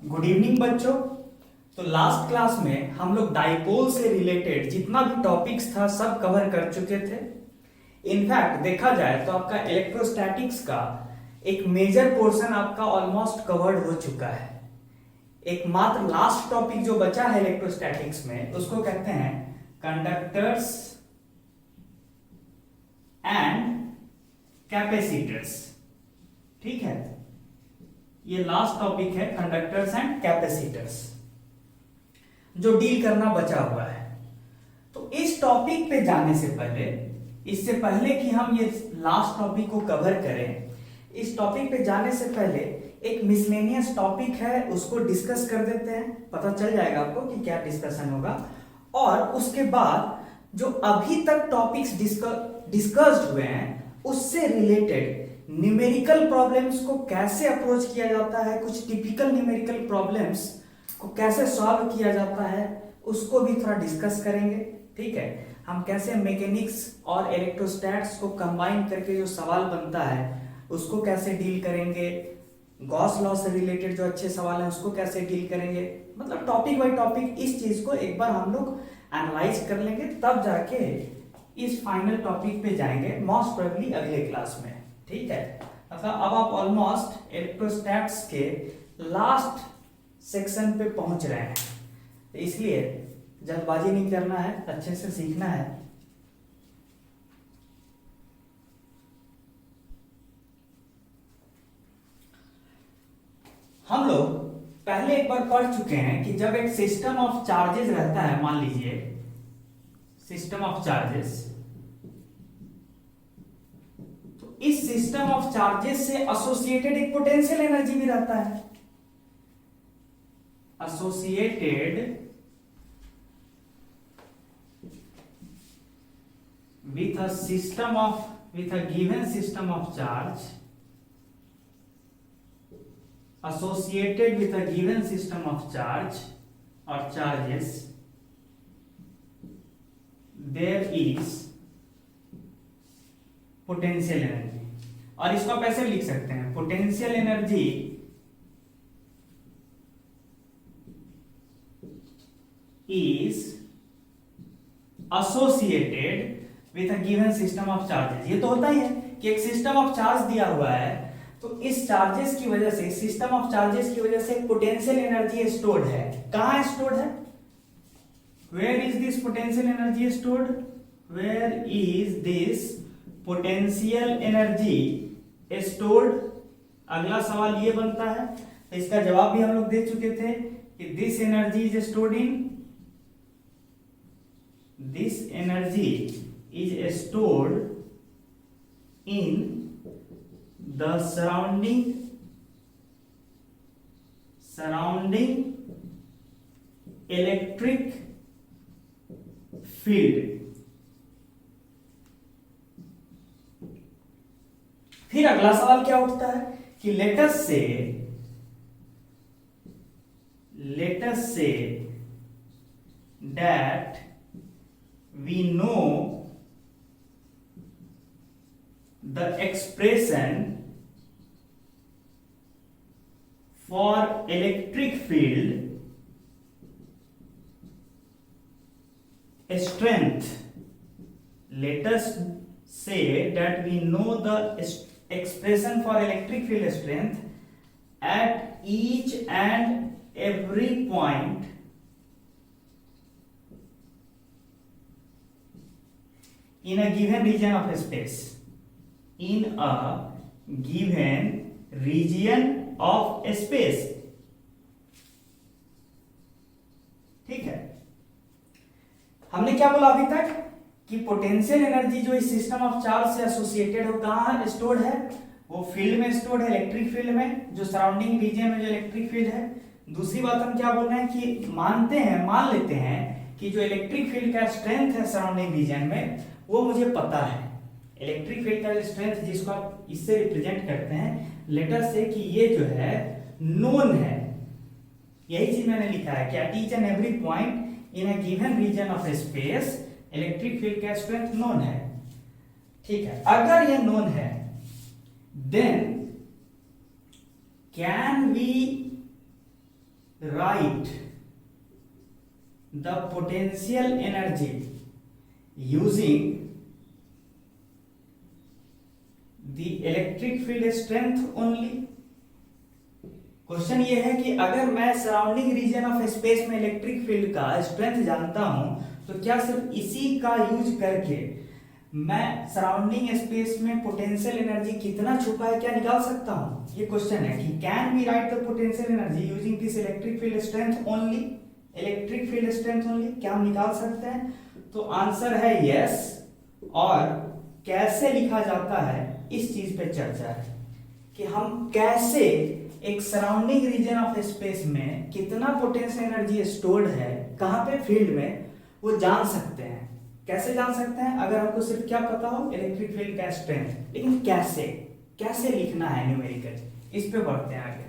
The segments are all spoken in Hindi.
गुड इवनिंग बच्चों। तो लास्ट क्लास में हम लोग डाइपोल से रिलेटेड जितना भी टॉपिक्स था सब कवर कर चुके थे। इनफैक्ट देखा जाए तो आपका इलेक्ट्रोस्टैटिक्स का एक मेजर पोर्शन आपका ऑलमोस्ट कवर्ड हो चुका है। एक मात्र लास्ट टॉपिक जो बचा है इलेक्ट्रोस्टैटिक्स में उसको कहते हैं कंडक्टर्स एंड कैपेसिटर्स। ठीक है, ये लास्ट टॉपिक है कंडक्टर्स एंड कैपेसिटर्स जो डील करना बचा हुआ है। तो इस टॉपिक पे जाने से पहले, इससे पहले कि हम ये लास्ट टॉपिक को कवर करें, इस टॉपिक पे जाने से पहले एक मिसलेनियस टॉपिक है उसको डिस्कस कर देते हैं। पता चल जाएगा आपको कि क्या डिस्कशन होगा। और उसके बाद जो अभी तक टॉपिक्स डिस्कस्ड हुए हैं उससे रिलेटेड न्यूमेरिकल प्रॉब्लम्स को कैसे अप्रोच किया जाता है, कुछ टिपिकल न्यूमेरिकल प्रॉब्लम्स को कैसे सॉल्व किया जाता है उसको भी थोड़ा डिस्कस करेंगे। ठीक है, हम कैसे मैकेनिक्स और इलेक्ट्रोस्टैट्स को कंबाइन करके जो सवाल बनता है उसको कैसे डील करेंगे, गॉस लॉ से रिलेटेड जो अच्छे सवाल हैं उसको कैसे डील करेंगे। मतलब टॉपिक बाय टॉपिक इस चीज को एक बार हम लोग एनालाइज कर लेंगे, तब जाके इस फाइनल टॉपिक पे जाएंगे मोस्ट प्रोबेबली अगले क्लास में। ठीक है, मतलब अब आप ऑलमोस्ट इलेक्ट्रोस्टैट्स के लास्ट सेक्शन पे पहुंच रहे हैं, तो इसलिए जल्दबाजी नहीं करना है, अच्छे से सीखना है। हम लोग पहले एक बार पढ़ चुके हैं कि जब एक सिस्टम ऑफ चार्जेस रहता है, मान लीजिए सिस्टम ऑफ चार्जेस, तो इस सिस्टम ऑफ चार्जेस से एसोसिएटेड एक पोटेंशियल एनर्जी भी रहता है। Associated with a given system of charge, associated with a given system of charge or charges, there is potential energy। और इसको आप ऐसे लिख सकते हैं, potential energy is associated with a given system of charges. ये तो होता ही है कि एक सिस्टम ऑफ चार्ज दिया हुआ है, तो इस चार्जेस की वजह से, सिस्टम ऑफ चार्जेस की वजह से पोटेंशियल एनर्जी स्टोर्ड है। कहां स्टोर्ड है? Where is this potential energy stored? Where is this potential energy stored? अगला सवाल ये बनता है, तो इसका जवाब भी हम लोग दे चुके थे कि this energy is stored in, this energy is stored in the surrounding electric field। फिर अगला सवाल क्या उठता है कि लेट अस से that we know the expression for electric field strength। Let us say that we know the expression for electric field strength at each and every point in a given region of space, in a given region of space। ठीक है, हमने क्या बोला अभी तक कि पोटेंशियल एनर्जी जो इस सिस्टम ऑफ चार्ज से एसोसिएटेड हो, कहां स्टोर्ड है? वो फील्ड में स्टोर्ड है, इलेक्ट्रिक फील्ड में, जो सराउंडिंग रीजन में जो इलेक्ट्रिक फील्ड है। दूसरी बात हम क्या बोल रहे हैं कि मान लेते हैं कि जो इलेक्ट्रिक फील्ड का स्ट्रेंथ है सराउंडिंग रीजन में वो मुझे पता है। इलेक्ट्रिक फील्ड का स्ट्रेंथ जिसको आप इससे रिप्रेजेंट करते हैं, लेटर से कि ये जो है नोन है। यही चीज मैंने लिखा है कि at each and every point in a given region of space electric field का स्ट्रेंथ नोन है। ठीक है, अगर ये नोन है then can we right the potential energy using the electric field strength only. Question ये है कि अगर मैं सराउंडिंग रीजन ऑफ स्पेस में इलेक्ट्रिक फील्ड का स्ट्रेंथ जानता हूं तो क्या सिर्फ इसी का यूज करके मैं सराउंडिंग स्पेस में पोटेंशियल एनर्जी कितना छुपा है क्या निकाल सकता हूं? ये क्वेश्चन है कि can we write the potential energy using this electric field strength only, electric field strength only, क्या हम निकाल सकते हैं? तो आंसर है यस। और कैसे लिखा जाता है इस चीज पे चर्चा है कि हम कैसे एक सराउंडिंग रीजन ऑफ स्पेस में कितना पोटेंशियल एनर्जी स्टोर्ड है कहां पे फील्ड में वो जान सकते हैं। कैसे जान सकते हैं? अगर हमको सिर्फ क्या पता हो इलेक्ट्रिक फील्ड का स्ट्रेंथ, लेकिन कैसे कैसे लिखना है न्यूमेरिकल, इस पे बढ़ते हैं आगे।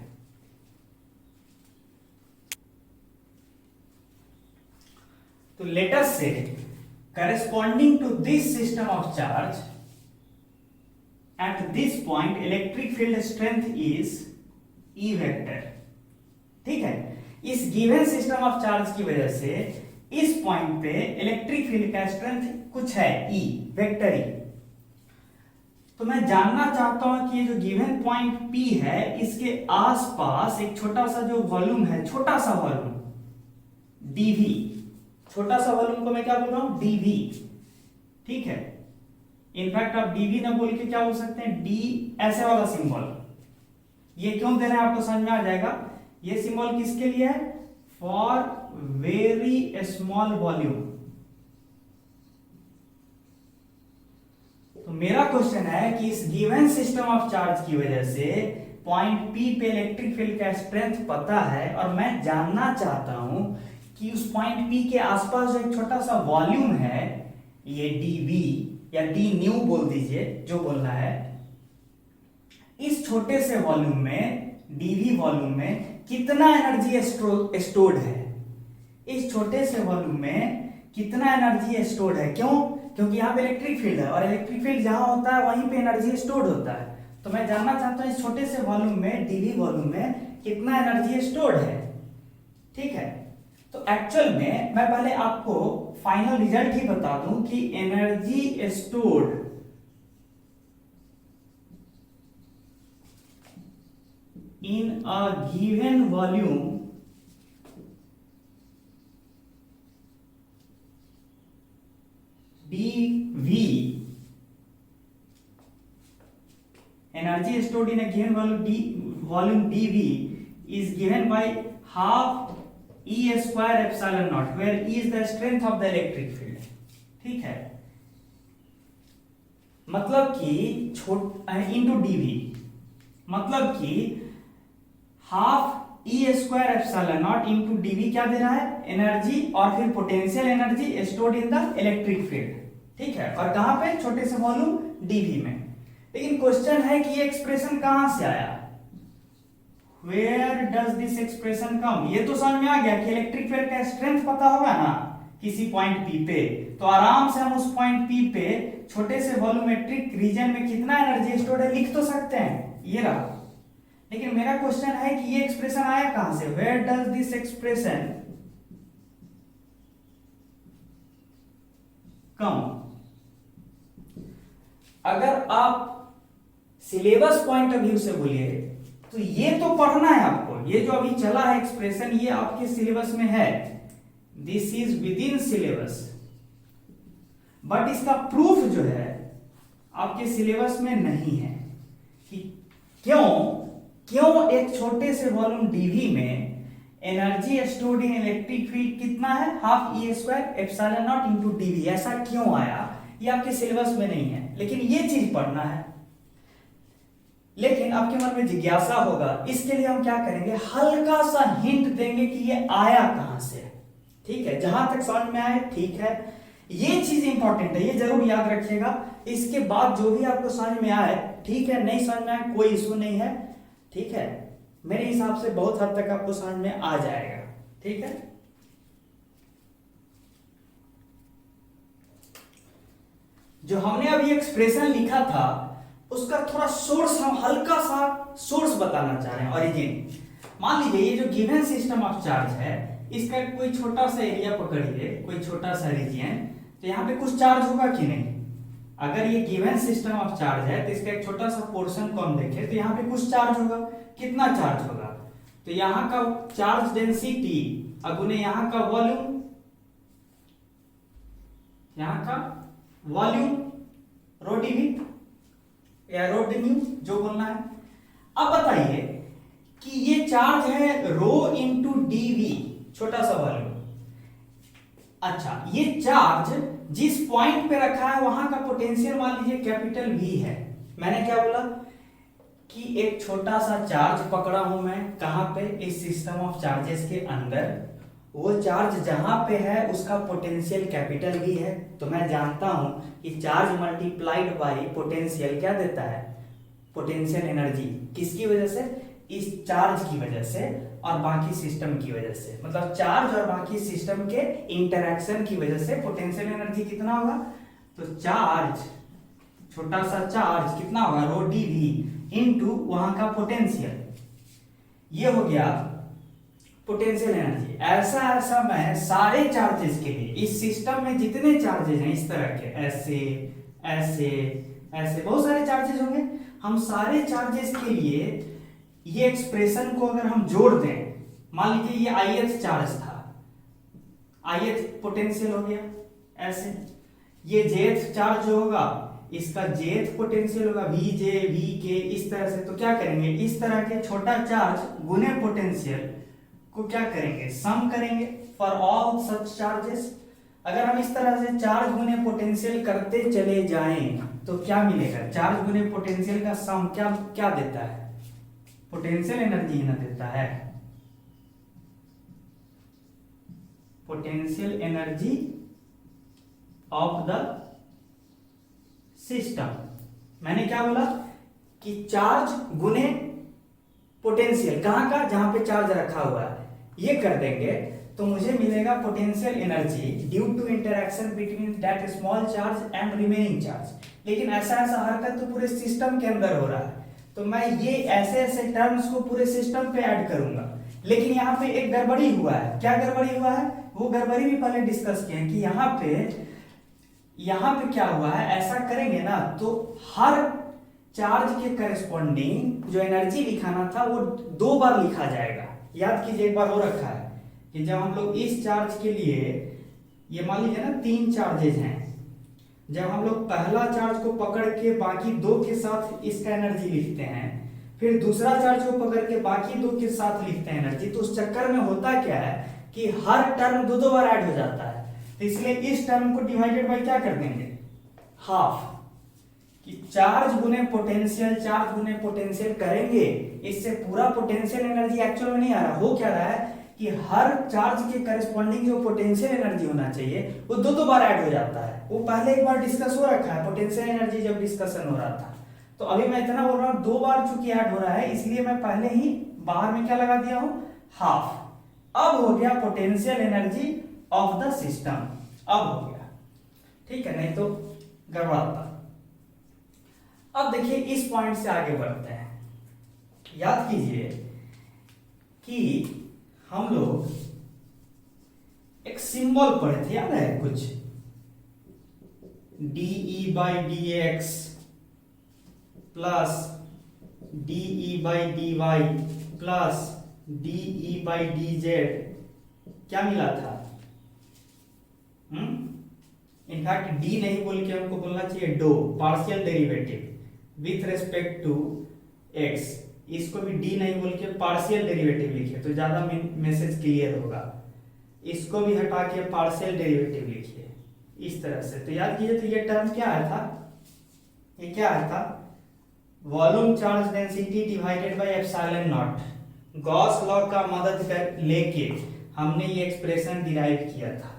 तो लेट अस से corresponding to this system of charge at this point electric field strength is E vector। ठीक है, इस गिवन सिस्टम ऑफ चार्ज की वजह से इस पॉइंट पे इलेक्ट्रिक फील्ड का स्ट्रेंथ कुछ है E वेक्टर E। तो मैं जानना चाहता हूं कि ये जो गिवन पॉइंट P है इसके आसपास एक छोटा सा जो वॉल्यूम है, छोटा सा वॉल्यूम dV, छोटा सा वॉल्यूम को मैं क्या बोल रहा हूं dV। ठीक है, इनफैक्ट आप dV ना बोल के क्या बोल सकते हैं d, ऐसे वाला सिंबल। ये क्यों दे रहे हैं आपको समझ में आ जाएगा। ये सिंबल किसके लिए है? For very small volume. तो मेरा क्वेश्चन है कि इस गिवन सिस्टम ऑफ चार्ज की वजह से पॉइंट P पे इलेक्ट्रिक फील्ड का स्ट्रेंथ पता है और मैं जानना चाहता हूं कि उस पॉइंट P के आसपास जो एक छोटा सा वॉल्यूम है, ये dV या d न्यू बोल दीजिए जो बोलना है, इस छोटे से वॉल्यूम में dV वॉल्यूम में कितना एनर्जी स्टोर्ड है। इस छोटे से वॉल्यूम में कितना एनर्जी स्टोर्ड है? क्यों? क्योंकि यहाँ पे इलेक्ट्रिक फील्ड है और इलेक्ट्रिक फील्ड जहां होता है वहीं पे एनर्जी स्टोर्ड होता है। तो मैं जानना चाहता हूं इस छोटे से वॉल्यूम में dV वॉल्यूम में कितना एनर्जी स्टोर्ड है। ठीक है, तो एक्चुअल में मैं पहले आपको फाइनल रिजल्ट ही बता दूं कि energy stored in a given volume dV, energy stored in a given volume dV is given by half E square epsilon naught, where E is the strength of the electric field। ठीक है, मतलब कि इंटू dV, मतलब कि half E square epsilon not into dV क्या दे रहा है? एनर्जी और फिर potential energy stored in the electric field. ठीक है, और कहां पे? छोटे से वॉल्यूम dV में। लेकिन क्वेश्चन है कि ये एक्सप्रेशन कहां से आया? वेयर डज दिस एक्सप्रेशन कम? ये तो समझ में आ गया कि इलेक्ट्रिक फील्ड का स्ट्रेंथ पता होगा ना किसी पॉइंट P पे, तो आराम से हम उस पॉइंट P पे छोटे से वॉल्यूमेट्रिक रीजन में कितना एनर्जी स्टोर्ड है लिख तो सकते हैं, ये रहा। लेकिन मेरा क्वेश्चन है कि ये एक्सप्रेशन आया कहां से? वेयर डज दिस एक्सप्रेशन कम? अगर आप सिलेबस पॉइंट ऑफ व्यू से बोलिए तो ये तो पढ़ना है आपको, ये जो अभी चला है एक्सप्रेशन ये आपके सिलेबस में है, this is with in syllabus, but इसका प्रूफ जो है आपके सिलेबस में नहीं है कि क्यों एक छोटे से वॉल्यूम dV में एनर्जी स्टोर्ड इन इलेक्ट्रिक फील्ड कितना है? Half E square epsilon not into dV। ऐसा क्यों आया ये आपके सिलेबस में नहीं है, लेकिन ये चीज पढ़ना है। लेकिन आपके मन में जिज्ञासा होगा, इसके लिए हम क्या करेंगे? हल्का सा हिंट देंगे कि ये आया कहां से। ठीक है, जहां तक समझ में आए ठीक है, ये चीज इंपॉर्टेंट है, ये जरूर याद रखिएगा। इसके बाद जो भी आपको समझ में आए ठीक है, नहीं समझ में आए कोई इशू नहीं है। ठीक है, मेरे हिसाब से बहुत हद तक आपको समझ में आ जाएगा। ठीक है, जो हमने अभी एक्सप्रेशन लिखा था उसका थोड़ा सोर्स हम हल्का सा सोर्स बताना चाह रहे हैं, ओरिजिन। मान लीजिए ये जो गिवन सिस्टम ऑफ चार्ज है, इसका कोई छोटा सा एरिया पकड़िए, कोई छोटा सा रीजन, तो यहाँ पे कुछ चार्ज होगा कि नहीं? अगर ये गिवन सिस्टम ऑफ चार्ज है तो इसका एक छोटा सा पोर्शन को हम देखें तो यहाँ पे कुछ चार्ज होगा। कितना चार्ज होगा? तो यहाँ का चार्ज डेंसिटी अगुने यहाँ का वॉल्यूम, यहाँ का वॉल्यूम रो डीवी या रो डीवी जो बोलना है। अब बताइए कि ये चार्ज है रो इंटू डीवी, छोटा सा वॉल्यूम। अच्छा, ये चार्ज जिस पॉइंट पे रखा है वहां का पोटेंशियल मान लीजिए कैपिटल वी है। मैंने क्या बोला कि एक छोटा सा चार्ज पकड़ा हूं मैं, कहां पे? इस सिस्टम ऑफ चार्जेस के अंदर। वो चार्ज जहां पे है उसका पोटेंशियल कैपिटल वी है। तो मैं जानता हूं कि चार्ज मल्टीप्लाइड बाई पोटेंशियल क्या देता है? Potential energy. किसकी वजह से? इस चार्ज की वजह से और बाकी सिस्टम की वजह से, मतलब चार्ज और बाकी सिस्टम के इंटरैक्शन की वजह से पोटेंशियल एनर्जी कितना होगा? तो चार्ज, छोटा सा चार्ज कितना होगा? रो डीवी इनटू वहां का पोटेंशियल। ये हो गया पोटेंशियल एनर्जी। ऐसा मैं सारे चार्जेस के लिए, इस सिस्टम में जितने चार्जेस हैं इस तरह के, ऐसे ऐसे ऐसे बहुत सारे चार्जेस होंगे, हम सारे चार्जेस के लिए ये एक्सप्रेशन को अगर हम जोड़ दें, मान लीजिए ये ith चार्ज था, ith पोटेंशियल हो गया ऐसे, ये jth चार्ज जो होगा इसका jth पोटेंशियल होगा vj vk, इस तरह से। तो क्या करेंगे? इस तरह के छोटा चार्ज गुने पोटेंशियल को क्या करेंगे? सम करेंगे फॉर ऑल सच चार्जेस। अगर हम इस तरह से चार्ज गुने पोटेंशियल करते चले जाएं तो क्या मिलेगा? चार्ज गुने पोटेंशियल का सम क्या क्या देता है? पोटेंशियल एनर्जी ना देता है, potential energy of the system. मैंने क्या बोला कि चार्ज गुने पोटेंशियल, कहां का? जहां पे चार्ज रखा हुआ है। ये कर देंगे तो मुझे मिलेगा potential energy due to interaction between that small charge and remaining charge. लेकिन ऐसा हरकत तो पूरे सिस्टम के अंदर हो रहा है, तो मैं ये ऐसे टर्म्स को पूरे सिस्टम पे ऐड करूंगा। लेकिन यहाँ पे एक गड़बड़ी हुआ है। क्या गड़बड़ी हुआ है? वो गड़बड़ी भी पहले डिस्कस किए कि यहाँ पे क्या हुआ है, ऐसा करेंगे ना तो हर चार्ज के करस्पॉन्डिंग जो एनर्जी लिखाना था वो 2 बार लिखा जाएगा। याद कीजिए, एक बार हो रखा है कि जब हम लोग इस चार्ज के लिए, ये मान लीजिए ना 3 चार्जेस हैं, जब हम लोग पहला चार्ज को पकड़ के बाकी 2 के साथ इसका एनर्जी लिखते हैं, फिर दूसरा चार्ज को पकड़ के बाकी 2 के साथ लिखते हैं एनर्जी, तो उस चक्कर में होता क्या है कि हर टर्म 2 बार ऐड हो जाता है। तो इसलिए इस टर्म को डिवाइडेड बाय क्या कर देंगे? हाफ। कि चार्ज गुने पोटेंशियल, चार्ज गुने पोटेंशियल करेंगे, इससे पूरा पोटेंशियल एनर्जी एक्चुअल में नहीं आ रहा। हो क्या रहा है कि हर चार्ज के करस्पॉन्डिंग जो पोटेंशियल एनर्जी होना चाहिए वो 2 बार ऐड हो जाता है। वो पहले एक बार डिस्कस हो रखा है पोटेंशियल एनर्जी जब डिस्कशन हो रहा था। तो अभी मैं इतना बोल रहा हूं 2 बार चूंकि ऐड हो रहा है, इसलिए मैं पहले ही बाहर में क्या लगा दिया हूं? हाफ। अब हो गया potential energy of the system, अब हो गया, ठीक है, नहीं तो गड़बड़ाता। अब देखिए इस पॉइंट से आगे बढ़ते हैं। याद कीजिए कि हम लोग एक सिंबल पढ़े थे, याद है कुछ? dE by dx plus dE by dy plus dE by dz क्या मिला था? इनफैक्ट डी नहीं बोल के हमको बोलना चाहिए डो, partial derivative with respect to X. इसको भी डी नहीं बोल के पार्शियल डेरिवेटिव लिखिए तो ज्यादा मैसेज क्लियर होगा। इसको भी हटा के पार्शियल डेरिवेटिव लिखिए इस तरह से। तो याद कीजिए, तो ये टर्म क्या आया था? ये क्या आया था? Volume charge density divided by epsilon not. Gauss law का मदद कर लेके हमने ये एक्सप्रेशन डिराइव किया था,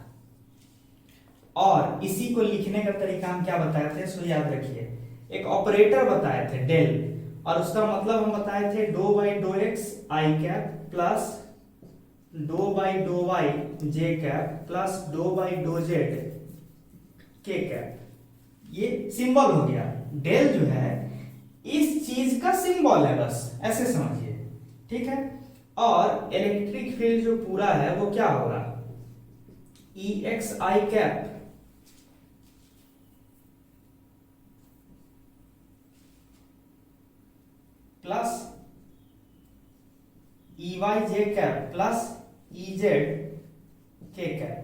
और इसी को लिखने का तरीका हम क्या बताए थे? सो याद रखिए, एक ऑपरेटर बताए थे डेल, और उसका मतलब हम बताए थे डो बाई डो एक्स आई कैप प्लस डो बाई डो वाई जे कैप प्लस डो बाई डो जेड के कैप। ये सिंबल हो गया। डेल जो है इस चीज का सिंबल है, बस ऐसे समझिए, ठीक है। और इलेक्ट्रिक फील्ड जो पूरा है वो क्या होगा, E X I cap plus E Y J cap plus E Z K cap.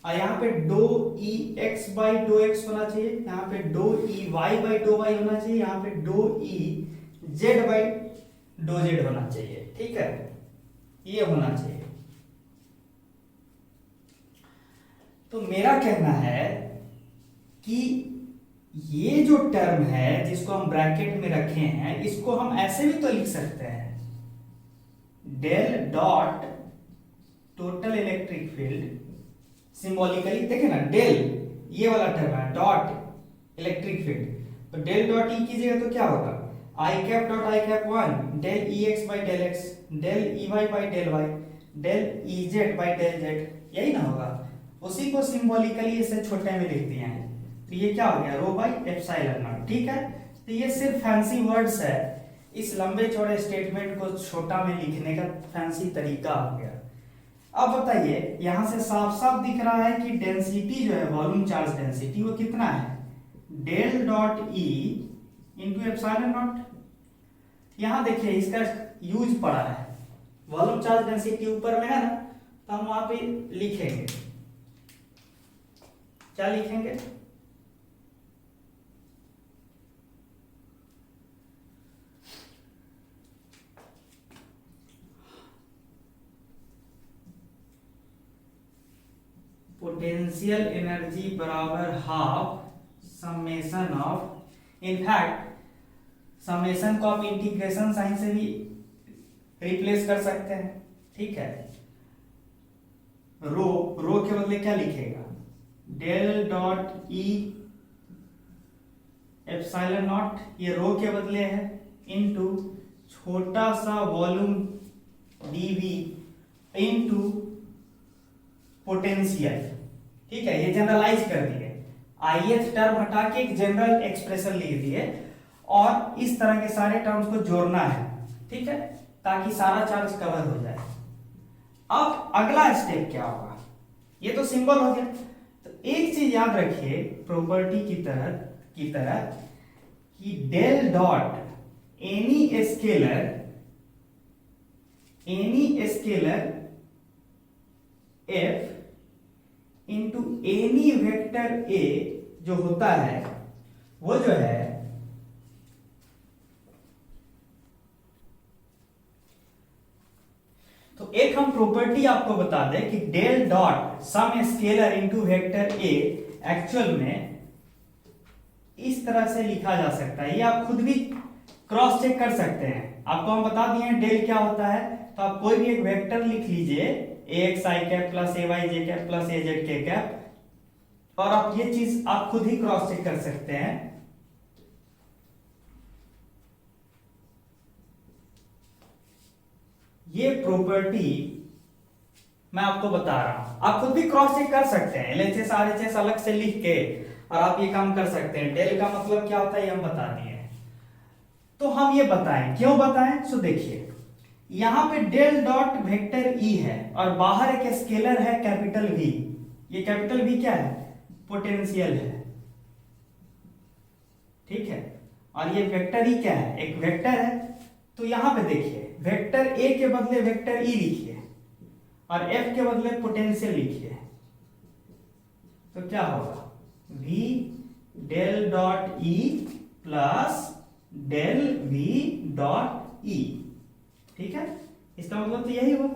और यहाँ पे डो ई एक्स बाई डो एक्स होना चाहिए, यहाँ पे डो ई वाई बाई डो वाई होना चाहिए, यहाँ पे डो ई जेड बाई डो जेड होना चाहिए। ठीक है, ये होना चाहिए। तो मेरा कहना है कि ये जो टर्म है जिसको हम ब्रैकेट में रखे हैं, इसको हम ऐसे भी तो लिख सकते हैं, del dot total electric field, symbolically देखे ना, डेल ये वाला टर्म है, डॉट इलेक्ट्रिक फील्ड, तो डेल डॉट ई कीजिएगा तो क्या होगा, I cap dot I cap 1 del E X by del X del E Y by del Y del E Z by del Z, यही ना होगा। उसी को सिंबॉलिकली इसे छोटे में लिख दिए हैं, तो ये क्या हो गया, रो बाई एप्सिलॉन नॉट। ठीक है, तो ये सिर्फ फैंसी वर्ड्स है, इस लंबे चौड़े स्टेटमेंट को छोटा में लिखने का फैंसी तरीका हो गया। अब बताइए, यहां से साफ साफ दिख रहा है कि डेंसिटी जो है, वॉल्यूम चार्ज डेंसिटी, वो कितना है, del dot E into epsilon not. यहां देखिए इसका यूज पड़ा है, वॉल्यूम चार्ज डेंसिटी ऊपर में है ना, तो हम वहां पे लिखेंगे, क्या लिखेंगे, पोटेंशियल एनर्जी बराबर half summation of, in fact summation को आप इंटीग्रेशन साइन से भी रिप्लेस कर सकते हैं। ठीक है, रो रो के बदले क्या लिखेगा, del dot E epsilon not, ये रो के बदले है, इनटू छोटा सा वॉल्यूम डीवी इनटू पोटेंशियल। ठीक है, ये जनरलाइज कर दिए, ith टर्म हटा के एक जनरल एक्सप्रेशन लिख दिए, और इस तरह के सारे टर्म्स को जोड़ना है। ठीक है, ताकि सारा चार्ज कवर हो जाए। अब अगला स्टेप क्या होगा, ये तो सिंबल हो गया। तो एक चीज याद रखिए प्रॉपर्टी की तरह कि del dot any scalar F into any vector A जो होता है, वो जो है तो एक हम प्रॉपर्टी आपको बता दें कि del dot some scalar into vector A actual में इस तरह से लिखा जा सकता है। ये आप खुद भी क्रॉस चेक कर सकते हैं, आपको हम बता दिए हैं डेल क्या होता है। तो आप कोई भी एक वेक्टर लिख लीजिए, ए x I cap plus A Y J cap plus A Z K cap, और आप ये चीज आप खुद ही क्रॉस चेक कर सकते हैं। ये प्रॉपर्टी मैं आपको बता रहा हूं, आप खुद भी क्रॉस चेक कर सकते हैं, एलएचएस आरएचएस अलग से लिख के, और आप ये काम कर सकते हैं। डेल का मतलब क्या होता है ये हम बता दिए। तो हम ये बताएं, क्यों बताएं, सो देखिए यहां पे डेल डॉट वेक्टर ई है, और बाहर एक स्केलर है कैपिटल वी। ये कैपिटल वी क्या है, पोटेंशियल है। ठीक है, और ये वेक्टर ई क्या है, एक वेक्टर है। तो यहां पे देखिए वेक्टर ए के बदले वेक्टर ई लिखिए, और एफ के बदले पोटेंशियल लिखिए, तो क्या होगा, v del dot E plus del v dot E. ठीक है, इसका मतलब तो यही हुआ।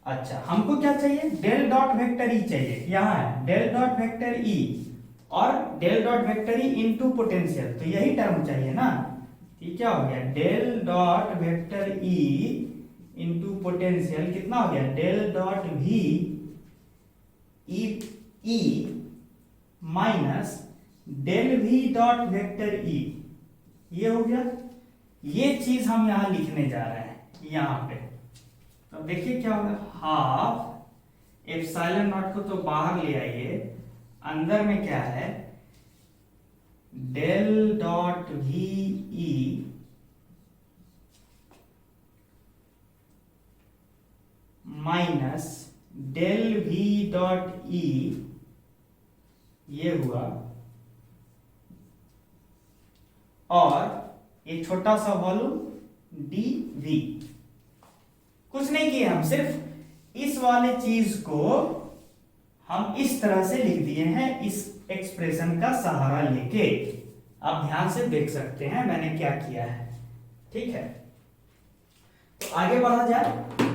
अच्छा, हमको क्या चाहिए, डेल डॉट वेक्टर ई चाहिए, यहां है डेल डॉट वेक्टर ई और del dot vector E into potential, तो यही टर्म चाहिए ना। ये क्या हो गया, del dot vector E into potential कितना हो गया, del dot V E minus del V dot vector E, ये हो गया। ये चीज हम यहां लिखने जा रहे हैं यहां पे। तो देखिए क्या होगा, हाफ एप्सिलॉन नॉट को तो बाहर ले आइए, अंदर में क्या है, del dot V E minus del V dot E, ये हुआ, और एक छोटा सा वॉल्यूम डी वी। कुछ नहीं किया, हम सिर्फ इस वाले चीज को हम इस तरह से लिख दिए हैं, इस एक्सप्रेशन का सहारा लेके। आप ध्यान से देख सकते हैं मैंने क्या किया है। ठीक है, तो आगे बढ़ा जाए।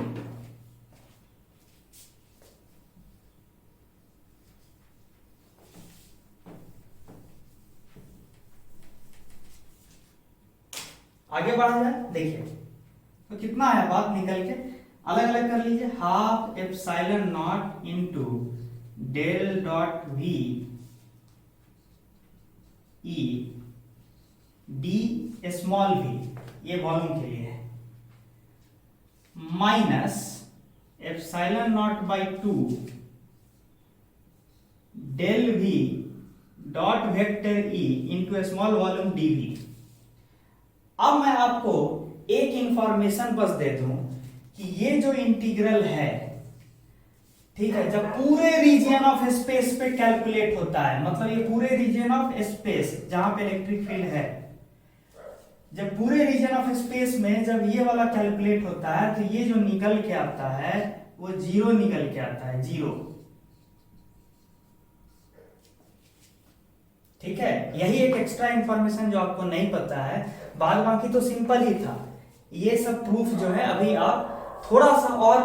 आगे बढ़ा जाए, देखिए तो कितना है बात निकल के, अलग अलग कर लीजिए। Half epsilon not into del dot V E D small V, ये वॉल्यूम के लिए है, minus epsilon not by 2 del V dot vector E into small volume D V. अब मैं आपको एक इंफॉर्मेशन बस दे दूं कि ये जो इंटीग्रल है, ठीक है, जब पूरे रीजन ऑफ स्पेस पे कैलकुलेट होता है, मतलब ये पूरे रीजन ऑफ स्पेस जहां पे इलेक्ट्रिक फील्ड है, जब पूरे रीजन ऑफ स्पेस में जब ये वाला कैलकुलेट होता है तो ये जो निकल के आता है वो जीरो निकल के आता है, जीरो। ठीक है, यही एक एक्स्ट्रा इंफॉर्मेशन जो आपको नहीं पता है, बाद बाकी तो सिंपल ही था। ये सब प्रूफ जो है अभी आप थोड़ा सा और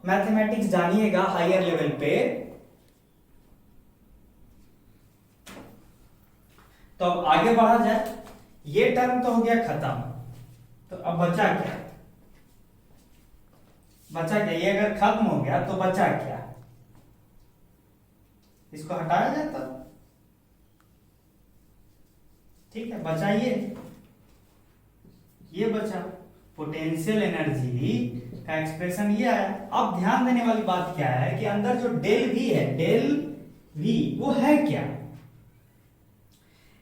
मैथमेटिक्स जानिएगा हायर लेवल पे, तो अब आगे बढ़ा जाए। ये टर्म तो हो गया खत्म, तो अब बचा क्या? बचा क्या? ये अगर खत्म हो गया तो बचा क्या? इसको हटाया जाता, ठीक है, बचा ये बचा पोटेंशियल एनर्जी का एक्सप्रेशन ये आया। अब ध्यान देने वाली बात क्या है कि अंदर जो डेल वी है, डेल वी वो है क्या?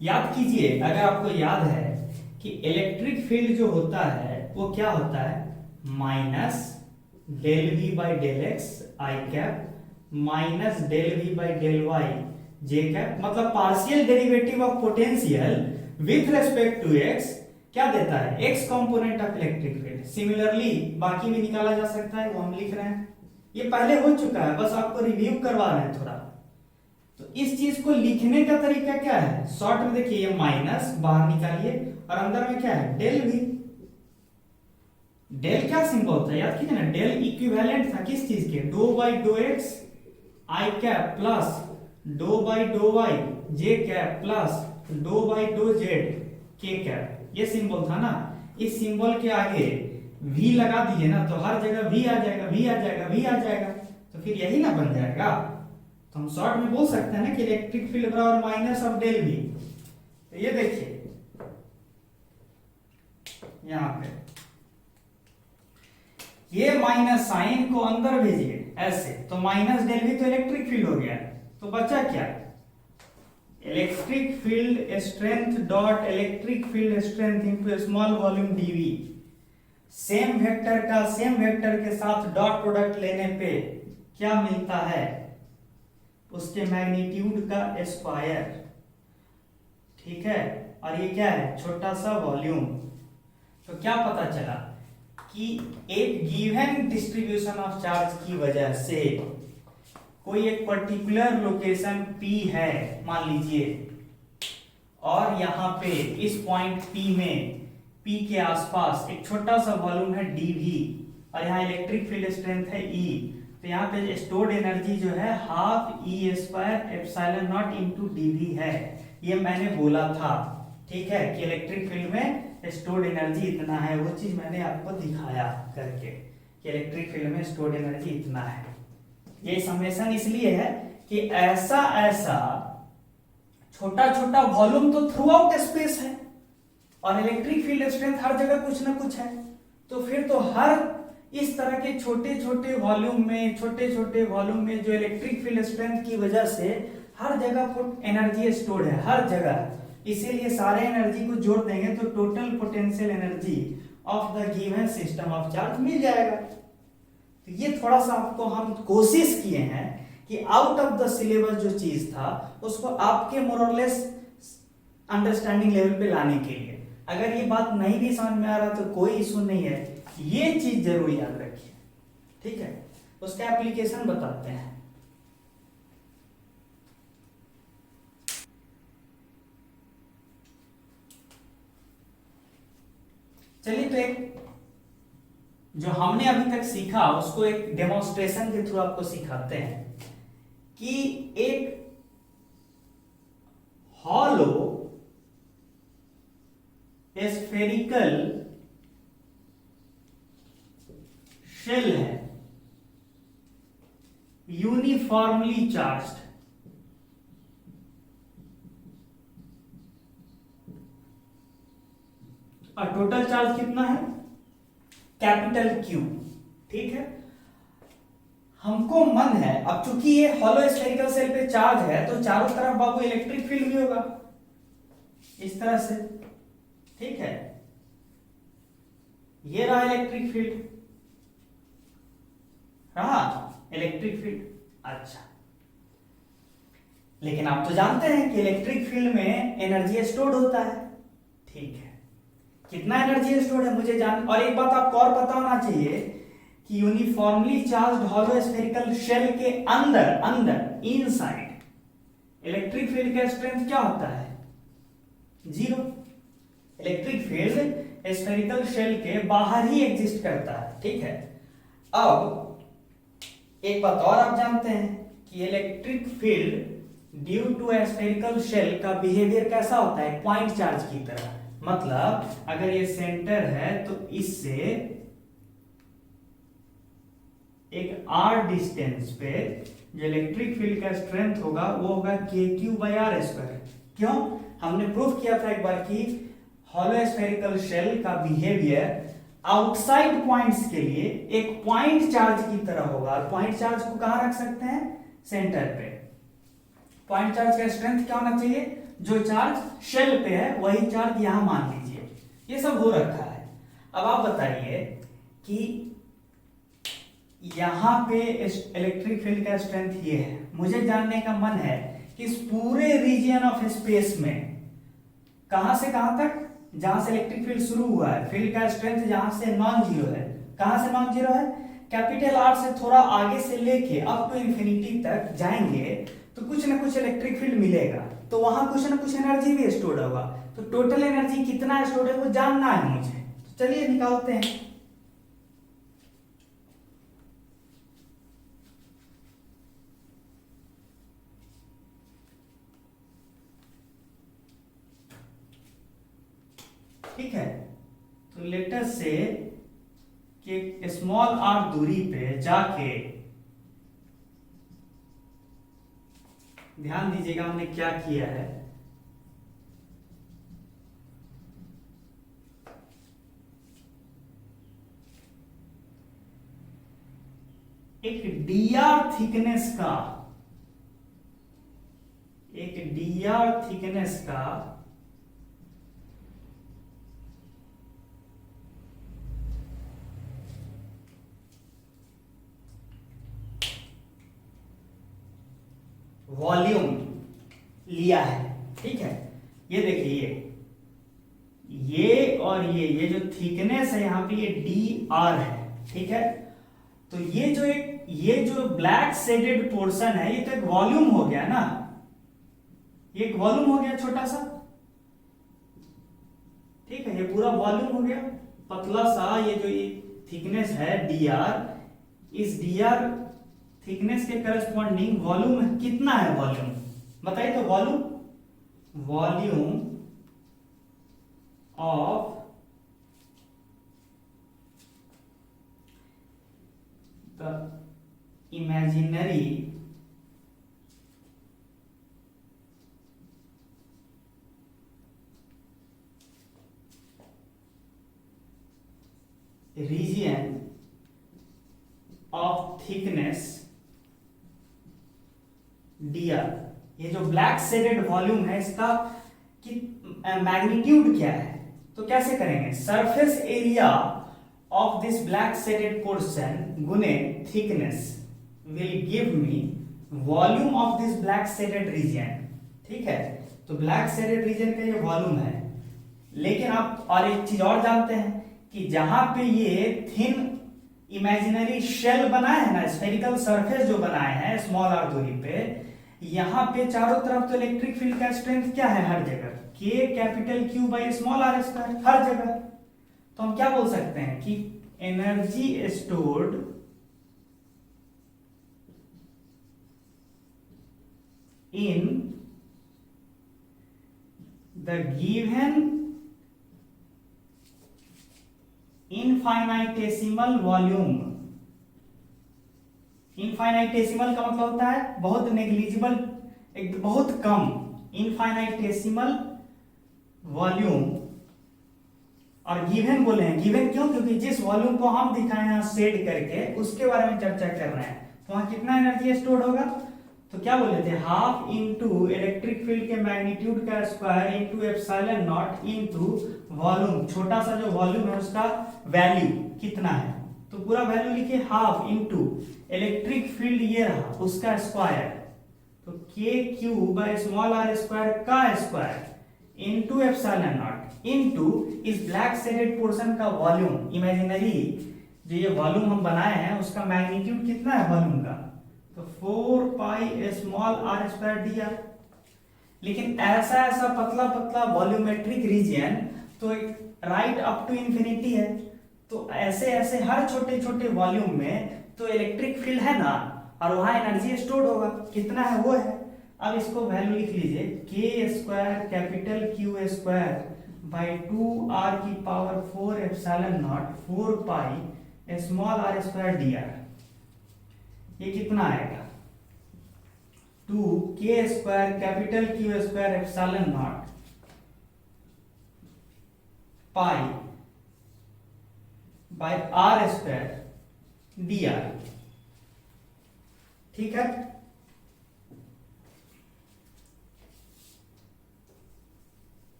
याद कीजिए, अगर आपको याद है कि इलेक्ट्रिक फील्ड जो होता है वो क्या होता है, minus del V by del X I cap minus del V by del Y J cap, मतलब partial derivative of potential with respect to X क्या देता है, X component of electric field. Similarly बाकी भी निकाला जा सकता है, वो हम लिख रहे हैं, ये पहले हो चुका है, बस आपको रिव्यू करवा रहे हैं थोड़ा। तो इस चीज को लिखने का तरीका क्या है, शॉर्ट में देखिए, ये माइनस बाहर निकालिए और अंदर में क्या है, डेल वी। डेल क्या सिंबल था, याद कीजिए ना, डेल इक्विवेलेंट था किस चीज के, डो बाई डो एक्स आई कैप प्लस डो बाई डो वाई जे कैप प्लस डो बाई डो जेड के कैप, ये सिंबल था ना। इस सिंबल के आगे वी लगा दीजिए ना, तो हर जगह वी आ जाएगा, वी आ जाएगा, वी आ जाएगा, तो फिर यही ना बन जाएगा। तो हम शॉर्ट में बोल सकते हैं ना कि इलेक्ट्रिक फील्ड बराबर माइनस ऑफ डेल वी। तो ये देखिए यहां पे ये माइनस साइन को अंदर भेजिए ऐसे, तो माइनस डेल वी तो इलेक्ट्रिक फील्ड हो गया, तो बचा क्या, electric field strength dot electric field strength into small volume DV. Same vector का सेम वेक्टर के साथ डॉट प्रोडक्ट लेने पे क्या मिलता है, उसके मैग्नीट्यूड का स्क्वायर, ठीक है, और ये क्या है, छोटा सा वॉल्यूम। तो क्या पता चला कि एक गिवन डिस्ट्रीब्यूशन ऑफ चार्ज की वजह से कोई एक पर्टिकुलर लोकेशन P है मान लीजिए, और यहाँ पे इस पॉइंट P में P के आसपास एक छोटा सा वॉल्यूम है dV, और यहाँ इलेक्ट्रिक फील्ड स्ट्रेंथ है E। तो यहाँ पे स्टोर्ड एनर्जी जो है half E square epsilon not into dV है, ये मैंने बोला था, ठीक है, कि इलेक्ट्रिक फील्ड में स्टोर्ड एनर्जी इतना है, वो चीज मैंने आपको दिखाया करके कि इलेक्ट्रिक फील्ड में स्टोर्ड एनर्जी इतना है। ये समेशन इसलिए है कि ऐसा ऐसा छोटा छोटा वॉल्यूम तो थ्रू आउट स्पेस है, और इलेक्ट्रिक फील्ड स्ट्रेंथ हर जगह कुछ ना कुछ है, तो फिर तो हर इस तरह के छोटे छोटे वॉल्यूम में जो इलेक्ट्रिक फील्ड स्ट्रेंथ की वजह से हर जगह एनर्जी स्टोर्ड है, हर जगह। इसीलिए सारे एनर्जी को जोड़ देंगे तो total potential energy of the given system of charge मिल जाएगा। तो ये थोड़ा सा आपको हम कोशिश किए हैं कि आउट ऑफ द सिलेबस जो चीज था उसको आपके मोरलेस अंडरस्टैंडिंग लेवल पे लाने के लिए। अगर ये बात नहीं भी समझ में आ रहा तो कोई इशू नहीं है, ये चीज जरूर याद रखिए, ठीक है। उसका एप्लीकेशन बताते हैं। चलिए, तो एक जो हमने अभी तक सीखा उसको एक डेमोन्स्ट्रेशन के थ्रू आपको सिखाते हैं कि एक हॉलो स्फेरिकल शेल है, यूनिफॉर्मली चार्ज्ड, और टोटल चार्ज कितना है, कैपिटल क्यू, ठीक है। हमको मन है, अब चूंकि ये हॉलो स्फेरिकल शेल पे चार्ज है तो चारों तरफ बाबू इलेक्ट्रिक फील्ड भी होगा इस तरह से, ठीक है। ये रहा इलेक्ट्रिक फील्ड, रहा इलेक्ट्रिक फील्ड। अच्छा, लेकिन आप तो जानते हैं कि इलेक्ट्रिक फील्ड में एनर्जी स्टोर्ड होता है, ठीक है। कितना एनर्जी स्टोर्ड है मुझे जान, और एक बात आपको और पता होना चाहिए कि uniformly charged hollow spherical shell के अंदर अंदर इनसाइड इलेक्ट्रिक फील्ड का स्ट्रेंथ क्या होता है, 0। इलेक्ट्रिक फील्ड स्फेरिकल शेल के बाहर ही एग्जिस्ट करता है, ठीक है। अब एक बात और आप जानते हैं कि electric field due to spherical shell का बिहेवियर कैसा होता है, पॉइंट चार्ज की तरह। मतलब अगर ये सेंटर है तो इससे एक r डिस्टेंस पे जो इलेक्ट्रिक फील्ड का स्ट्रेंथ होगा वो होगा kq/r²। क्यों? हमने प्रूफ किया था एक बार कि हॉलो स्फेरिकल शेल का बिहेवियर आउटसाइड पॉइंट्स के लिए एक पॉइंट चार्ज की तरह होगा, और पॉइंट चार्ज को कहां रख सकते हैं, सेंटर पे। पॉइंट चार्ज का स्ट्रेंथ क्या होना चाहिए, जो चार्ज शेल पे है वही चार्ज यहां मान लीजिए। ये सब हो रखा है। अब आप बताइए कि यहां पे इलेक्ट्रिक फील्ड का स्ट्रेंथ ये है, मुझे जानने का मन है कि इस पूरे रीजन ऑफ स्पेस में कहां से कहां तक, जहां से इलेक्ट्रिक फील्ड शुरू हुआ है, फील्ड का स्ट्रेंथ जहां से नॉन जीरो है, कहां से नॉन जीरो है, कैपिटल आर से थोड़ा आगे से लेके अप टू इंफिनिटी तक जाएंगे तो कुछ ना कुछ इलेक्ट्रिक फील्ड मिलेगा, तो वहां कुछ ना कुछ एनर्जी भी स्टोर्ड होगा। तो टोटल एनर्जी कितना स्टोर्ड है वो जानना है मुझे, तो चलिए निकालते हैं। ठीक है, तो लेटर से कि स्मॉल r दूरी पे जाके, ध्यान दीजिएगा हमने क्या किया है, एक dr थिकनेस का वॉल्यूम लिया है, ठीक है। ये देखिए ये और ये जो थिकनेस है यहाँ पे ये dr है, ठीक है। तो ये जो ब्लैक शेडेड पोर्शन है ये तो एक वॉल्यूम हो गया ना, ये एक वॉल्यूम हो गया छोटा सा, ठीक है। ये पूरा वॉल्यूम हो गया पतला सा, ये जो ये थिकनेस है dr, इस dr थिकनेस के करस्पॉन्डिंग वॉल्यूम कितना है, वॉल्यूम बताइए तो, volume of the imaginary region of thickness dr, ये जो ब्लैक शेडेड वॉल्यूम है इसका मैग्नीट्यूड क्या है, तो कैसे करेंगे, surface area of this black shaded portion गुने thickness will give me volume of this black shaded region. ठीक है, तो ब्लैक शेडेड रीजन का ये वॉल्यूम है। लेकिन आप और एक चीज और जानते हैं कि जहां पे ये थिन इमेजिनरी शेल बनाए हैं ना, स्फेरिकल सरफेस जो बनाए हैं स्मॉल आर दूरी पे, यहां पे चारों तरफ तो इलेक्ट्रिक फील्ड का स्ट्रेंथ क्या है हर जगह, K capital Q by small R square हर जगह। तो हम क्या बोल सकते हैं कि energy stored in the given infinitesimal volume. Infinitesimal का मतलब होता है बहुत नेग्लिजिबल, एक बहुत कम, इनफाइनाइटेसिमल वॉल्यूम। और गिवन बोले हैं, गिवन क्यों? क्योंकि जिस वॉल्यूम को हम दिखाए हैं शेड करके उसके बारे में चर्चा कर रहे हैं। तो वहां कितना एनर्जी स्टोर होगा? तो क्या बोले थे, हाफ इंटू इलेक्ट्रिक फील्ड के मैग्नीट्यूड का square into epsilon naught into volume, छोटा सा जो वॉल्यूम है उसका वैल्यू कितना है, तो पूरा वैल्यू लिखे हाफ इंटू इलेक्ट्रिक फील्ड ये रहा उसका स्क्वायर, तो K Q by small R square का square into epsilon naught into इस ब्लैक शेडेड पोर्शन का वॉल्यूम, इमेजिनरी जो ये वॉल्यूम हम बनाए हैं उसका मैग्नीट्यूड कितना है वॉल्यूम का, तो 4 pi small R square D R. लेकिन ऐसा ऐसा पतला पतला वॉल्यूमेट्रिक रीजन तो राइट अप टू इंफिनिटी है, तो ऐसे ऐसे हर छोटे छोटे वॉल्यूम में तो इलेक्ट्रिक फील्ड है ना, और वहां एनर्जी स्टोर होगा, कितना है वो है। अब इसको वैल्यू लिख लीजिए, K square capital Q square by 2 R की power 4 epsilon naught 4 pi small R square D R. ये कितना आएगा, 2 K square capital Q square epsilon naught pi by R square D R. ठीक है,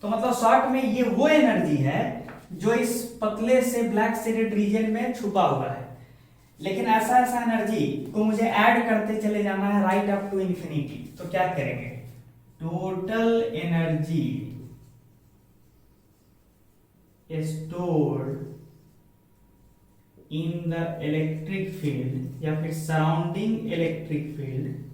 तो मतलब शॉर्ट में ये वो एनर्जी है जो इस पतले से ब्लैक शेडेड रीजन में छुपा हुआ है। लेकिन ऐसा ऐसा एनर्जी को मुझे ऐड करते चले जाना है राइट अप टू इंफिनिटी। तो क्या करेंगे, total energy stored in the electric field या फिर सराउंडिंग इलेक्ट्रिक फील्ड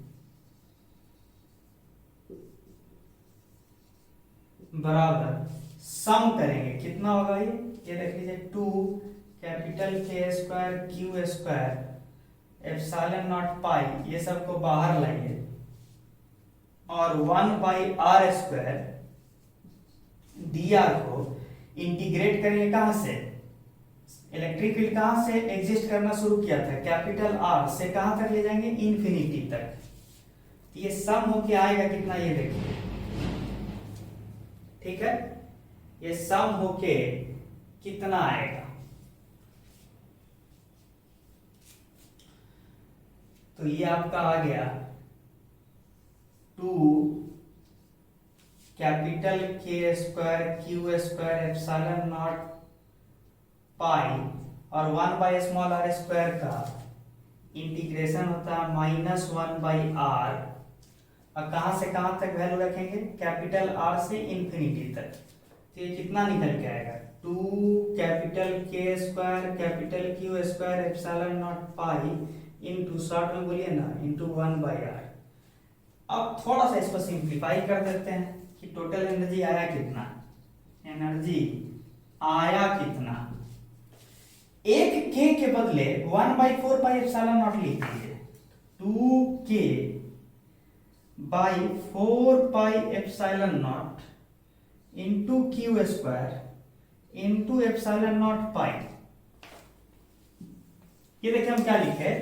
बराबर सम करेंगे, कितना होगा ये देख लीजिए, 2 capital K square Q square epsilon naught pi, ये सब को बाहर लाइए, और 1 by R square D R को इंटीग्रेट करेंगे। कहां से, इलेक्ट्रिक फील्ड कहां से एग्जिस्ट करना शुरू किया था, कैपिटल आर से कहां तक ले जाएंगे, इंफिनिटी तक। ये सम होके आएगा कितना, ये देखिए, ठीक है, ये सम होके कितना आएगा, तो ये आपका आ गया 2 capital K square Q square epsilon naught pi और 1 बाई स्मॉल आर स्क्वायर का इंटीग्रेशन होता है -1 बाई आर, और कहां से कहां तक वैल्यू रखेंगे, कैपिटल आर से इंफिनिटी तक। तो ये कितना निकल के आएगा, 2 capital K square capital Q square epsilon naught pi into short में बोलिए ना इंटू 1 बाई आर। अब थोड़ा सा इसको सिंप्लीफाई कर देते हैं कि टोटल एनर्जी आया कितना, एनर्जी आया कितना, एक के के बदले 1 बाई 4 पाई एप्सिलॉन नॉट लिख दीजिए, 2 K by 4 pi epsilon naught into Q square into epsilon naught pi. ये देखिए हम क्या लिखे,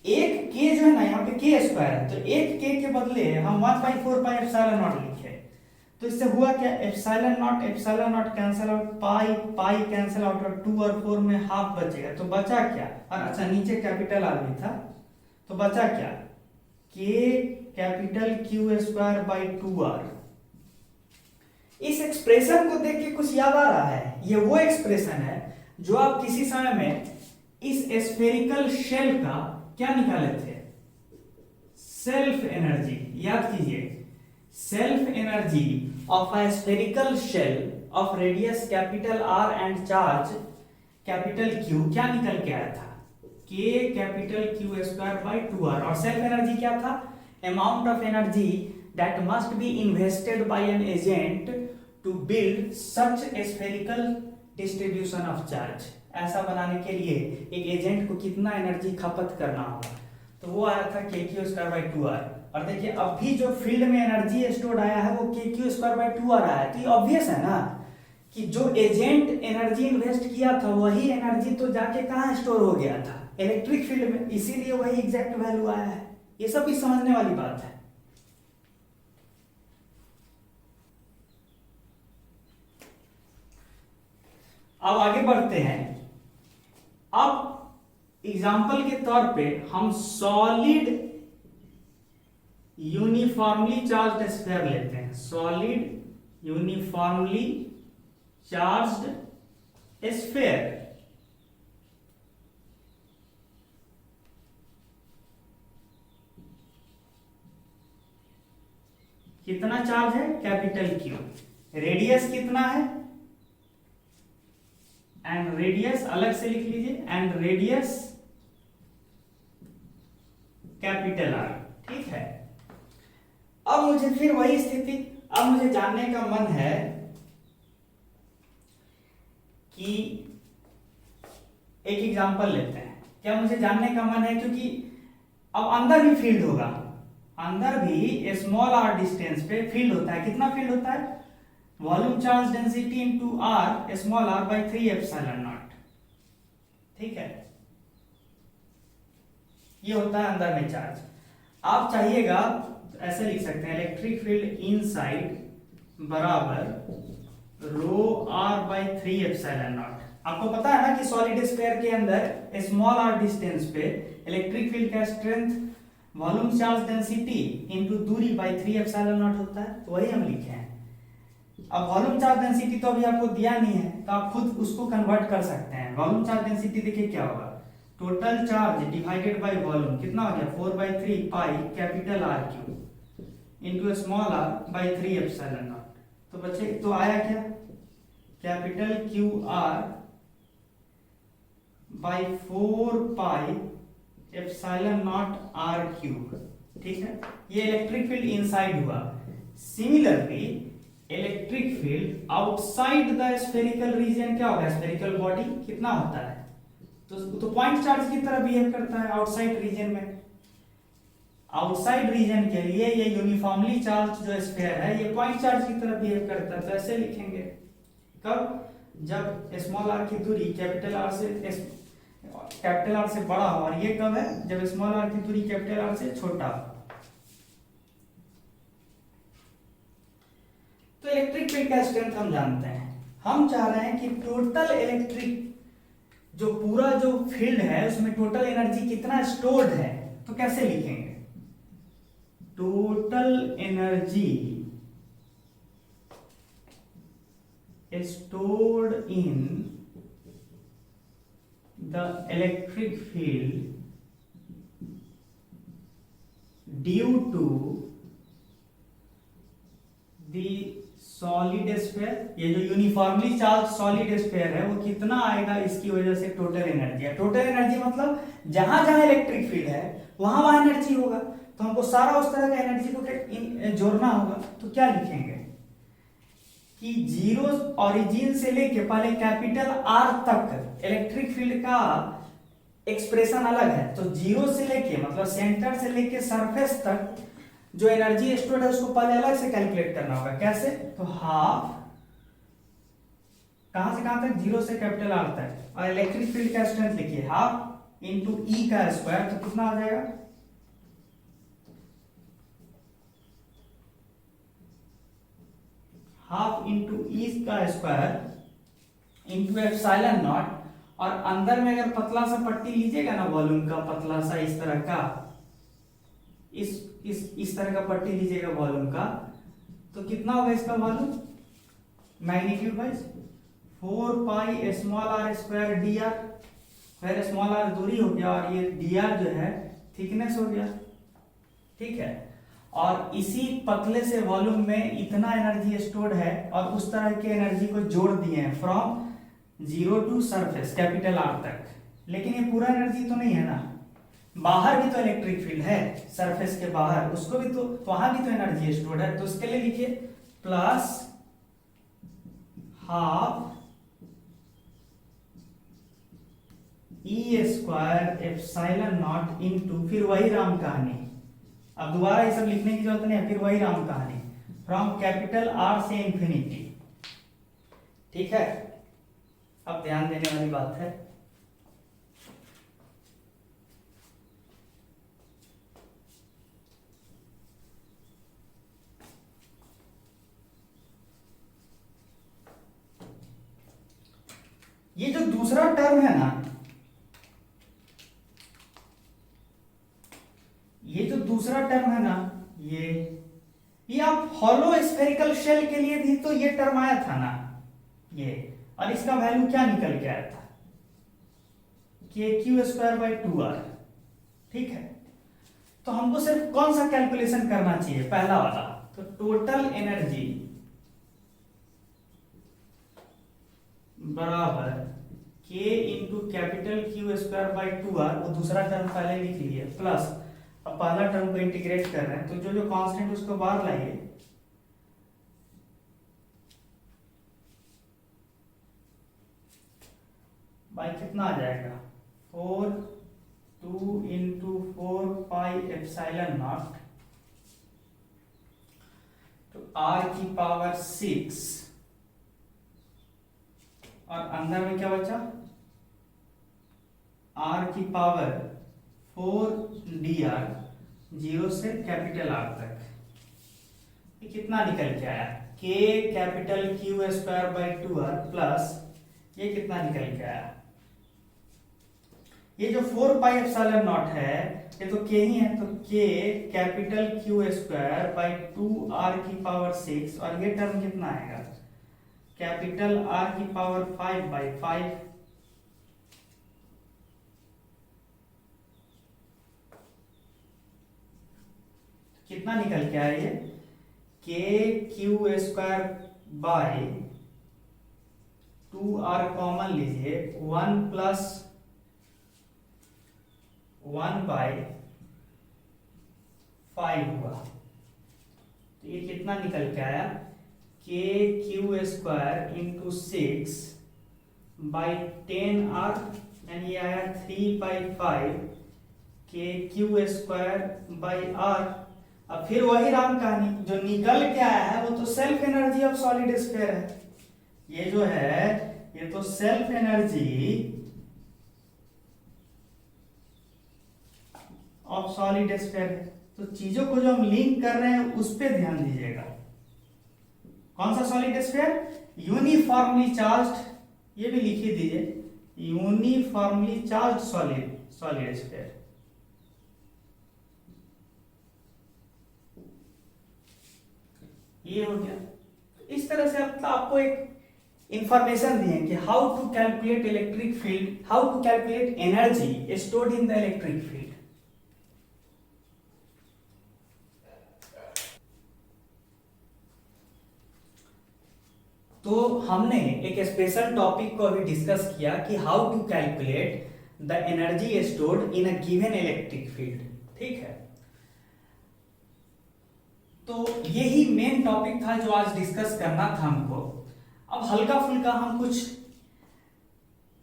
एक के जो है ना यहाँ पे के स्क्वायर है, तो एक के बदले हम 1 बाई 4 पाई एप्सिलॉन नॉट लिखे, तो इससे हुआ क्या, epsilon not cancel out, pi pi cancel out, और 2 और 4 में हाफ बचेगा, तो बचा क्या, और अच्छा नीचे कैपिटल आर भी था, तो बचा क्या, K capital Q square by 2 R इस एक्सप्रेशन को देख के कुछ याद आ रहा है? ये वो एक्सप्रेशन है जो आप किसी समय में इस स्फेरिकल शेल का क्या निकाले थे? Self energy. याद कीजिए, self energy of a spherical shell of radius capital R and charge capital Q क्या निकल के आया था? K capital Q square by 2R। और सेल्फ एनर्जी क्या था? Amount of energy that must be invested by an agent to build such spherical distribution of charge. ऐसा बनाने के लिए एक एजेंट को कितना एनर्जी खपत करना होगा? तो वो आया था KQ स्क्वायर बाई 2R। और देखिए अभी जो फील्ड में एनर्जी स्टोर्ड आया है वो KQ स्क्वायर बाई 2R आया है। तो ये ऑब्वियस है ना कि जो एजेंट एनर्जी इन्वेस्ट किया था वही एनर्जी तो जाके कहाँ स्टोर हो गया था? इलेक्ट्रिक फील्ड में। इसीलिए वही एग्जैक्ट वैल्यू आया है। ये सब भी समझने वाली बात है। अब आगे बढ़ते हैं। अब एग्जाम्पल के तौर पे हम सॉलिड यूनिफॉर्मली चार्ज्ड स्फीयर लेते हैं। सॉलिड यूनिफॉर्मली चार्ज्ड स्फीयर कितना चार्ज है? Capital Q. रेडियस कितना है? एंड रेडियस अलग से लिख लीजिए, एंड रेडियस कैपिटल आर। ठीक है। अब मुझे फिर वही स्थिति, अब मुझे जानने का मन है कि एक एग्जांपल लेते हैं। क्या मुझे जानने का मन है? क्योंकि अब अंदर भी फील्ड होगा, अंदर भी स्मॉल आर डिस्टेंस पे फील्ड होता है। कितना फील्ड होता है? Volume charge density into R small R by 3 epsilon not. ठीक है, ये होता है अंदर में चार्ज। आप चाहिएगा तो ऐसे लिख सकते हैं, इलेक्ट्रिक फील्ड इनसाइड बराबर रो आर बाई 3 एप्सिलॉन नॉट। आपको पता है ना कि सॉलिड स्फीयर के अंदर स्मॉल आर डिस्टेंस पे इलेक्ट्रिक फील्ड का strength volume charge density into दूरी बाई 3 एप्सिलॉन नॉट होता है। तो वही हम लिखे हैं। अब वॉल्यूम चार्ज डेंसिटी तो अभी आपको दिया नहीं है, तो आप खुद उसको कन्वर्ट कर सकते हैं। वॉल्यूम चार्ज डेंसिटी देखिए क्या होगा, total charge divided by volume कितना हो गया? 4/3 pi capital R Q into small R by 3 epsilon not. तो बच्चे तो आया क्या? Capital Q R by 4 pi epsilon not R cube. ठीक है, ये इलेक्ट्रिक फील्ड इनसाइड हुआ। Similarly electric field outside the spherical region क्या होगा? स्फेरिकल बॉडी कितना होता है? तो पॉइंट चार्ज की तरह बिहेव करता है आउटसाइड रीजन में। आउटसाइड रीजन के लिए ये यूनिफॉर्मली चार्ज जो स्फीयर है ये पॉइंट चार्ज की तरह बिहेव करता है। तो ऐसे लिखेंगे, कब? जब स्मॉल आर की दूरी कैपिटल आर से बड़ा हो। और ये कब है? जब स्मॉल आर की दूरी कैपिटल आर से छोटा हो। तो इलेक्ट्रिक फील्ड का स्ट्रेंथ हम जानते हैं। हम चाह रहे हैं कि टोटल इलेक्ट्रिक जो पूरा जो फील्ड है उसमें टोटल एनर्जी कितना स्टोर्ड है। तो कैसे लिखेंगे? Total energy stored in the electric field due to the solid sphere। ये जो यूनिफॉर्मली चार्ज सॉलिड स्फीयर है वो कितना आएगा इसकी वजह से टोटल एनर्जी है। टोटल एनर्जी मतलब जहां जहां इलेक्ट्रिक फील्ड है वहां वहां एनर्जी होगा। तो हमको सारा उस तरह का एनर्जी को जोड़ना होगा। तो क्या लिखेंगे कि जीरो ओरिजिन से लेके पहले कैपिटल आर तक इलेक्ट्रिक फील्ड का एक्सप्रेशन अलग है। तो जीरो से लेके मतलब सेंटर से लेके सरफेस तक जो एनर्जी स्टोर्ड है उसको पहले अलग से कैलकुलेट करना होगा। कैसे? तो हाफ, कहां से कहां तक? जीरो से कैपिटल आर तक। और इलेक्ट्रिक फील्ड का स्ट्रेंथ लिखिए हाफ इंटू ई का स्क्वायर। तो कितना आ जाएगा? हाफ इंटू ई का स्क्वायर इंटू एप्सिलॉन नॉट। और अंदर में अगर पतला सा पट्टी लीजिएगा ना वॉल्यूम का, पतला सा इस तरह का, इस तरह का पट्टी लीजिएगा वॉल्यूम का, तो कितना होगा इसका volume? Magnitude wise 4 pi small R square D R, फिर स्मॉल आर दूरी हो गया और ये डी आर जो है थिकनेस हो गया, ठीक है। और इसी पतले से वॉल्यूम में इतना एनर्जी स्टोर्ड है और उस तरह के एनर्जी को जोड़ दिए हैं from 0 to surface capital R तक। लेकिन ये पूरा एनर्जी तो नहीं है ना, बाहर भी तो इलेक्ट्रिक फील्ड है सरफेस के बाहर, उसको भी तो वहां भी तो एनर्जी स्टोर्ड है। तो उसके लिए लिखिए plus half E square epsilon not into, फिर वही राम कहानी, अब दोबारा ये सब लिखने की जरूरत नहीं है, फिर वही राम कहानी फ्रॉम कैपिटल आर से इंफिनिटी, ठीक है। अब ध्यान देने वाली बात है, ये जो दूसरा टर्म है ना, ये जो दूसरा टर्म है ना, ये आप हॉलो स्फेरिकल शेल के लिए भी तो ये टर्म आया था ना ये, और इसका वैल्यू क्या निकल के आया था, के क्यू स्क्वायर बाई 2r, ठीक है। तो हमको सिर्फ कौन सा कैलकुलेशन करना चाहिए, पहला वाला, तो टोटल एनर्जी बराबर के into capital Q square by 2r, वो दूसरा टर्म पहले लिख लिए, प्लस अब पहला टर्म को इंटीग्रेट कर रहे हैं तो जो जो कांस्टेंट उसको बाहर लाइए, बाई कितना आ जाएगा 4 2 इंटू 4 पाई एप्सिलॉन नॉट तो r की पावर 6, और अंदर में क्या बचा r की पावर 4 डी आर, 0 से कैपिटल आर तक, ये कितना निकल के आया, k capital Q square by 2r plus ये कितना निकल के आया, ये जो 4 पाई एप्सिलॉन नॉट है ये तो k ही है, तो k capital Q square by 2r की पावर 6, और ये टर्म कितना आएगा कैपिटल r की पावर 5 बाई 5, कितना निकल के आया ये के Q square by 2r common लीजिए 1 प्लस 1 बाई 5 हुआ, तो ये कितना निकल के आया के Q square into 6 by 10r, यानी ये आया 3 बाई 5 के क्यू स्क्वायर बाई r। अब फिर वही राम कहानी, जो निकल के आया है वो तो self energy of solid sphere है, ये जो है ये तो self energy of solid sphere है। तो चीजों को जो हम लिंक कर रहे हैं उस पे ध्यान दीजिएगा, कौन सा सॉलिड स्फीयर, यूनिफॉर्मली चार्ज्ड, ये भी लिख ही दीजिए यूनिफॉर्मली चार्ज्ड सॉलिड स्फीयर। ये हो गया। इस तरह से आपको एक इंफॉर्मेशन दिए कि how to calculate electric field, how to calculate energy stored in the electric field. तो हमने एक स्पेशल टॉपिक को अभी डिस्कस किया कि how to calculate the energy stored in a given electric field, ठीक है। तो यही मेन टॉपिक था जो आज डिस्कस करना था हमको। अब हल्का फुल्का हम कुछ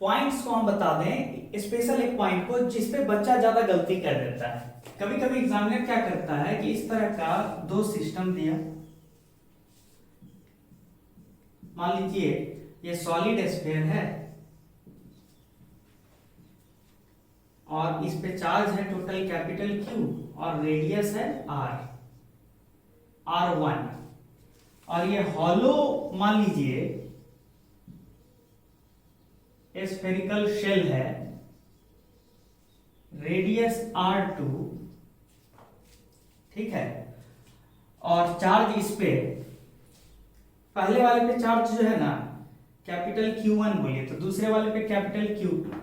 पॉइंट्स को हम बता दें, स्पेशल एक पॉइंट को जिस पे बच्चा ज्यादा गलती कर देता है। कभी कभी एग्जामिनर क्या करता है कि इस तरह का दो सिस्टम दिया, मान लीजिए ये सॉलिड स्फीयर है और इस पे चार्ज है टोटल कैपिटल Q और रेडियस है R1, और ये हॉलो मान लीजिए स्फेरिकल शेल है, रेडियस R2, ठीक है, और चार्ज इस पे पहले वाले पे चार्ज जो है ना कैपिटल Q1 बोलिए, तो दूसरे वाले पे कैपिटल Q2,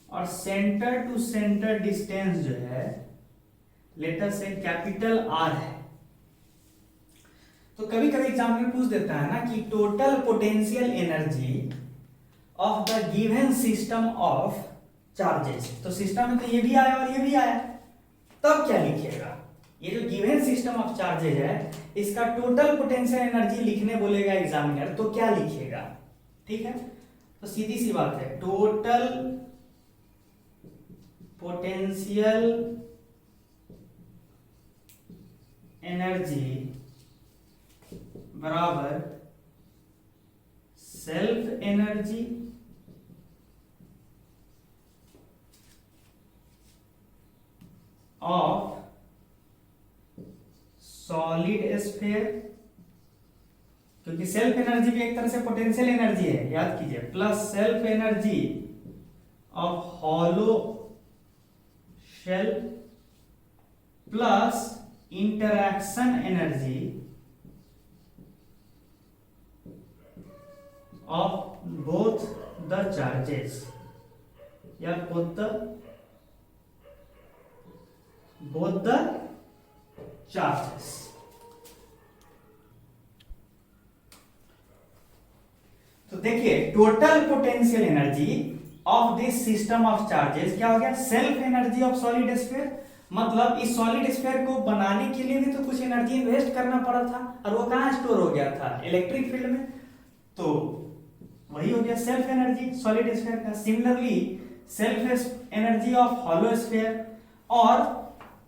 और सेंटर टू सेंटर डिस्टेंस जो है लेट अस से कैपिटल R है। तो कभी कभी एग्जाम में पूछ देता है ना कि total potential energy of the given system of charges, तो सिस्टम में तो ये भी आया और ये भी आया, तब क्या लिखिएगा? ये जो गिवन सिस्टम ऑफ चार्जेस है इसका टोटल पोटेंशियल एनर्जी लिखने बोलेगा एग्जामिनर, तो क्या लिखिएगा? ठीक है, तो सीधी सी बात है, टोटल पोटेंशियल एनर्जी बराबर self energy of solid sphere, क्योंकि सेल्फ एनर्जी भी एक तरह से पोटेंशियल एनर्जी है, याद कीजिए, plus self energy of hollow shell plus interaction energy of both the charges या बोथ द चार्जेस। तो देखिए total potential energy of this system of charges क्या हो गया? Self energy of solid sphere, मतलब इस सॉलिड स्फीयर को बनाने के लिए भी तो कुछ एनर्जी इन्वेस्ट करना पड़ा था, और वो कहां स्टोर हो गया था? इलेक्ट्रिक फील्ड में, तो वही हो गया सेल्फ एनर्जी सॉलिड स्फीयर का। Similarly self energy of hollow sphere, और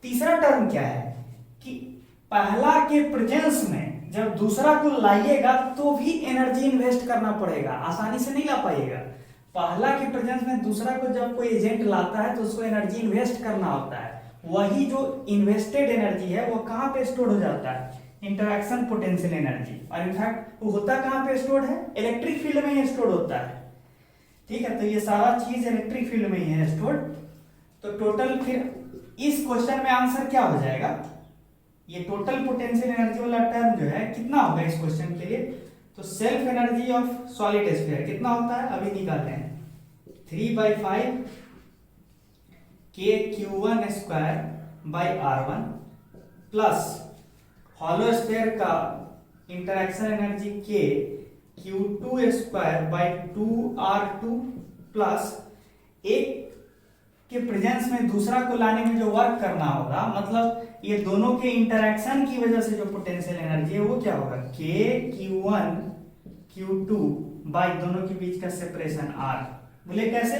तीसरा टर्म क्या है कि पहला के प्रेजेंस में जब दूसरा को लाइएगा तो भी एनर्जी इन्वेस्ट करना पड़ेगा, आसानी से नहीं ला पाइएगा। पहला के प्रेजेंस में दूसरा को जब कोई एजेंट लाता है तो उसको एनर्जी इन्वेस्ट करना होता है, वही जो इन्वेस्टेड एनर्जी है वो कहां पे स्टोर हो जाता है? इंटरैक्शन पोटेंशियल एनर्जी, और इनफैक्ट वो होता कहां पे स्टोर है? इलेक्ट्रिक फील्ड में ही स्टोर होता है। ठीक है, तो ये सारा चीज इलेक्ट्रिक फील्ड में ही है स्टोर। तो टोटल फिर इस क्वेश्चन में आंसर क्या हो जाएगा? ये टोटल पोटेंशियल एनर्जी वाला टर्म जो है कितना होगा इस क्वेश्चन के लिए? तो self energy of solid sphere कितना होता है अभी निकालते हैं, 3/5 KQ1 square by R1 plus hollow sphere का interaction energy KQ2 square by 2R2 plus एक के प्रेजेंस में दूसरा को लाने में जो वर्क करना होगा, मतलब ये दोनों के इंटरैक्शन की वजह से जो पोटेंशियल एनर्जी है वो क्या होगा? KQ1 Q2 बाई दोनों के बीच का सेपरेशन R। बोले कैसे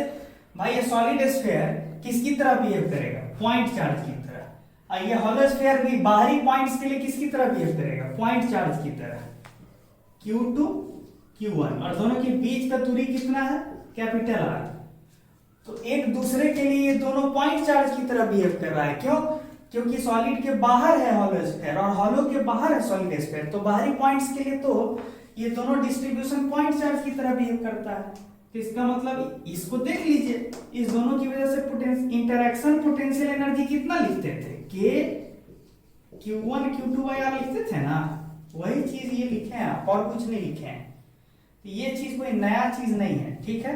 भाई? ये सॉलिड स्फीयर किसकी तरह बिहेव करेगा? पॉइंट चार्ज की तरह। और ये हॉलो स्फीयर भी बाहरी पॉइंट्स के लिए किसकी तरह बिहेव करेगा? पॉइंट चार्ज की तरह, Q2 Q1, और दोनों के बीच का दूरी कितना है? Capital R। तो एक दूसरे के लिए ये दोनों पॉइंट चार्ज की तरह बिहेव कर रहा है। क्यों? क्योंकि सॉलिड के बाहर है हॉलो स्फीयर और हॉलो के बाहर है सॉलिड स्फीयर, तो बाहरी पॉइंट्स के लिए तो ये दोनों डिस्ट्रीब्यूशन पॉइंट चार्ज की तरह बिहेव करता है। तो इसका मतलब इसको देख लीजिए, इस दोनों की वजह से इंटरैक्शन पोटेंशियल एनर्जी कितना लिखते थे? Q1 Q2 बाई R लिखते थे ना, वही चीज ये लिखे हैं, और कुछ नहीं लिखे हैं। तो ये चीज कोई नया चीज नहीं है, ठीक है।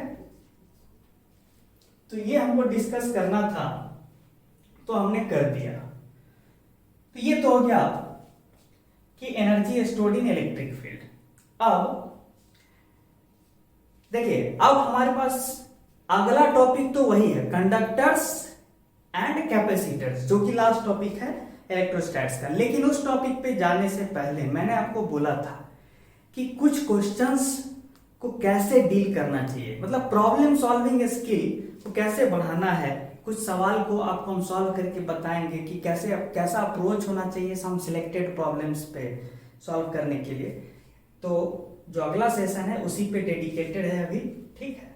तो ये हमको डिस्कस करना था, तो हमने कर दिया। तो ये तो हो गया कि एनर्जी स्टोर्ड इन इलेक्ट्रिक फील्ड। अब देखिए, अब हमारे पास अगला टॉपिक तो वही है, कंडक्टर्स एंड कैपेसिटर्स, जो कि लास्ट टॉपिक है इलेक्ट्रोस्टैट्स का। लेकिन उस टॉपिक पे जाने से पहले मैंने आपको बोला था कि कुछ क्वेश्चंस को कैसे डील करना चाहिए, मतलब प्रॉब्लम सॉल्विंग स्किल को कैसे बढ़ाना है। कुछ सवाल को आपको हम सॉल्व करके बताएंगे कि कैसा अप्रोच होना चाहिए सम सिलेक्टेड प्रॉब्लम्स पे सॉल्व करने के लिए। तो जो अगला सेशन है उसी पे डेडिकेटेड है अभी, ठीक है।